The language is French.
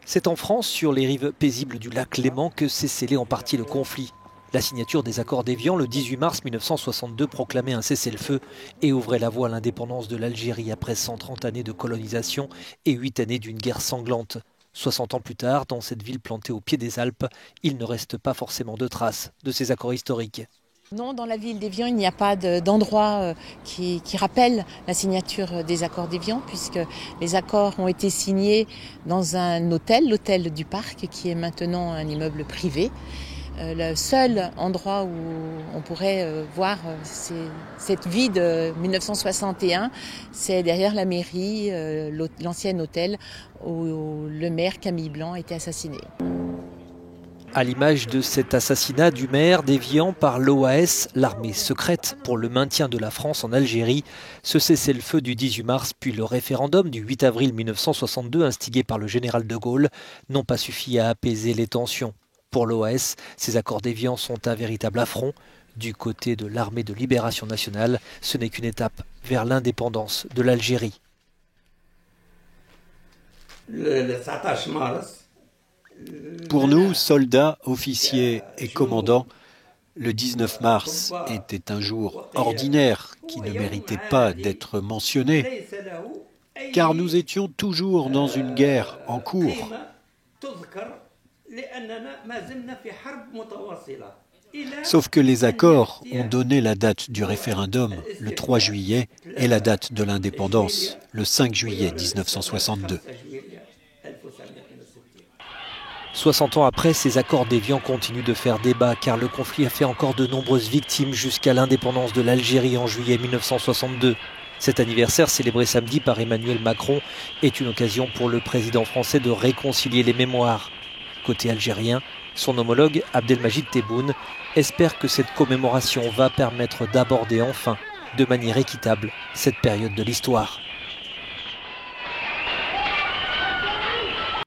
C'est en France, sur les rives paisibles du lac Léman, que s'est scellé en partie le conflit. La signature des accords d'Évian le 18 mars 1962 proclamait un cessez-le-feu et ouvrait la voie à l'indépendance de l'Algérie après 130 années de colonisation et 8 années d'une guerre sanglante. 60 ans plus tard, dans cette ville plantée au pied des Alpes, il ne reste pas forcément de traces de ces accords historiques. Non, dans la ville d'Évian, il n'y a pas d'endroit qui rappelle la signature des accords d'Évian, puisque les accords ont été signés dans un hôtel, l'hôtel du Parc, qui est maintenant un immeuble privé. Le seul endroit où on pourrait voir cette vie de 1961, c'est derrière la mairie, l'ancien hôtel où le maire Camille Blanc a été assassiné. À l'image de cet assassinat du maire d'Évian par l'OAS, l'armée secrète pour le maintien de la France en Algérie, ce cessez-le-feu du 18 mars puis le référendum du 8 avril 1962 instigé par le général de Gaulle n'ont pas suffi à apaiser les tensions. Pour l'OAS, ces accords d'Évian sont un véritable affront. Du côté de l'armée de libération nationale, ce n'est qu'une étape vers l'indépendance de l'Algérie. Pour nous, soldats, officiers et commandants, le 19 mars était un jour ordinaire qui ne méritait pas d'être mentionné, car nous étions toujours dans une guerre en cours. Sauf que les accords ont donné la date du référendum, le 3 juillet, et la date de l'indépendance, le 5 juillet 1962. 60 ans après, ces accords d'Évian continuent de faire débat car le conflit a fait encore de nombreuses victimes jusqu'à l'indépendance de l'Algérie en juillet 1962. Cet anniversaire, célébré samedi par Emmanuel Macron, est une occasion pour le président français de réconcilier les mémoires. Côté algérien, son homologue Abdelmajid Tebboune espère que cette commémoration va permettre d'aborder enfin, de manière équitable, cette période de l'histoire.